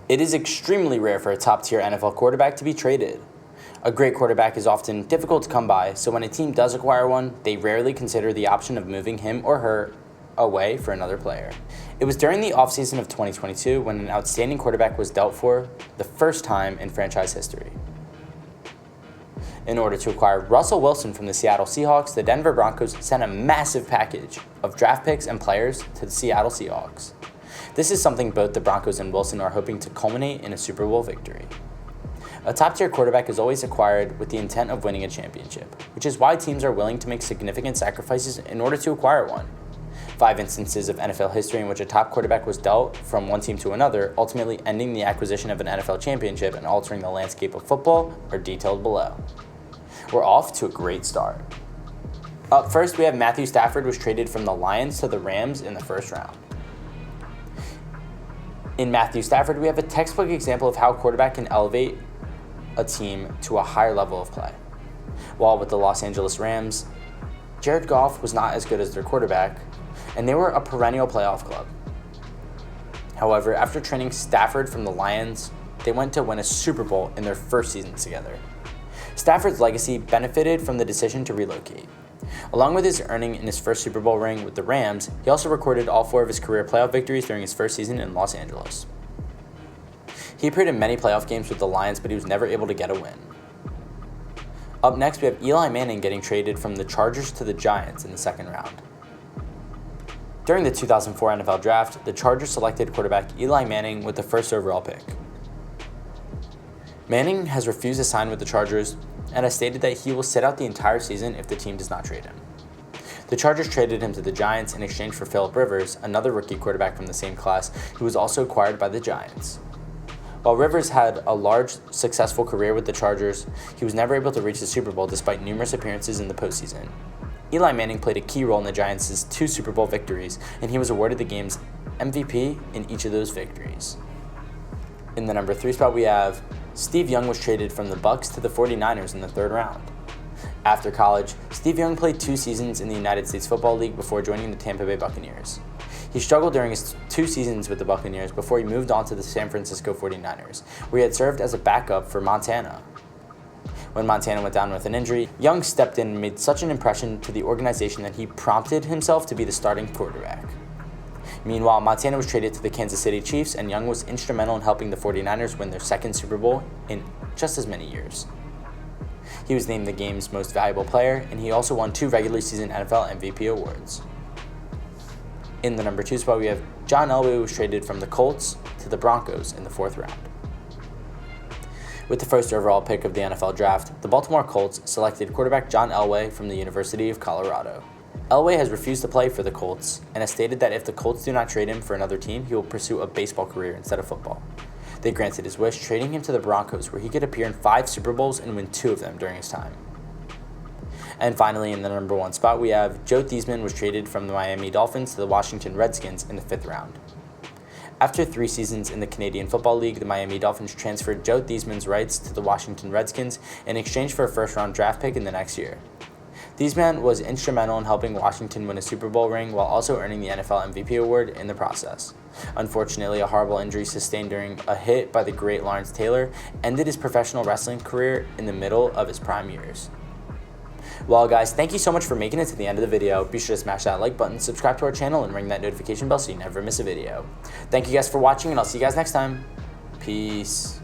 It is extremely rare for a top-tier NFL quarterback to be traded. A great quarterback is often difficult to come by, so when a team does acquire one, they rarely consider the option of moving him or her away for another player. It was during the offseason of 2022 when an outstanding quarterback was dealt for the first time in franchise history. In order to acquire Russell Wilson from the Seattle Seahawks, the Denver Broncos sent a massive package of draft picks and players to the Seattle Seahawks. This is something both the Broncos and Wilson are hoping to culminate in a Super Bowl victory. A top-tier quarterback is always acquired with the intent of winning a championship, which is why teams are willing to make significant sacrifices in order to acquire one. 5 instances of NFL history in which a top quarterback was dealt from one team to another, ultimately ending the acquisition of an NFL championship and altering the landscape of football, are detailed below. We're off to a great start. Up first, we have Matthew Stafford was traded from the Lions to the Rams in the first round. In Matthew Stafford, we have a textbook example of how a quarterback can elevate a team to a higher level of play. While with the Los Angeles Rams, Jared Goff was not as good as their quarterback, and they were a perennial playoff club. However, after training Stafford from the Lions, they went to win a Super Bowl in their first season together. Stafford's legacy benefited from the decision to relocate. Along with his earning in his first Super Bowl ring with the Rams, he also recorded all 4 of his career playoff victories during his first season in Los Angeles. He appeared in many playoff games with the Lions, but he was never able to get a win. Up next, we have Eli Manning getting traded from the Chargers to the Giants in the second round. During the 2004 NFL Draft, the Chargers selected quarterback Eli Manning with the first overall pick. Manning has refused to sign with the Chargers and has stated that he will sit out the entire season if the team does not trade him. The Chargers traded him to the Giants in exchange for Phillip Rivers, another rookie quarterback from the same class who was also acquired by the Giants. While Rivers had a large, successful career with the Chargers, he was never able to reach the Super Bowl despite numerous appearances in the postseason. Eli Manning played a key role in the Giants' 2 Super Bowl victories, and he was awarded the game's MVP in each of those victories. In the number 3 spot, we have Steve Young was traded from the Bucs to the 49ers in the third round. After college, Steve Young played 2 seasons in the United States Football League before joining the Tampa Bay Buccaneers. He struggled during his 2 seasons with the Buccaneers before he moved on to the San Francisco 49ers, where he had served as a backup for Montana. When Montana went down with an injury, Young stepped in and made such an impression to the organization that he prompted himself to be the starting quarterback. Meanwhile, Montana was traded to the Kansas City Chiefs, and Young was instrumental in helping the 49ers win their second Super Bowl in just as many years. He was named the game's most valuable player, and he also won 2 regular season NFL MVP awards. In the number 2 spot, we have John Elway, who was traded from the Colts to the Broncos in the 4th round. With the first overall pick of the NFL Draft, the Baltimore Colts selected quarterback John Elway from the University of Colorado. Elway has refused to play for the Colts and has stated that if the Colts do not trade him for another team, he will pursue a baseball career instead of football. They granted his wish, trading him to the Broncos, where he could appear in 5 Super Bowls and win 2 of them during his time. And finally, in the number 1 spot, we have Joe Theismann was traded from the Miami Dolphins to the Washington Redskins in the 5th round. After 3 seasons in the Canadian Football League, the Miami Dolphins transferred Joe Theismann's rights to the Washington Redskins in exchange for a first-round draft pick in the next year. Theismann was instrumental in helping Washington win a Super Bowl ring while also earning the NFL MVP award in the process. Unfortunately, a horrible injury sustained during a hit by the great Lawrence Taylor ended his professional wrestling career in the middle of his prime years. Well guys, thank you so much for making it to the end of the video. Be sure to smash that like button, subscribe to our channel, and ring that notification bell so you never miss a video. Thank you guys for watching, and I'll see you guys next time. Peace.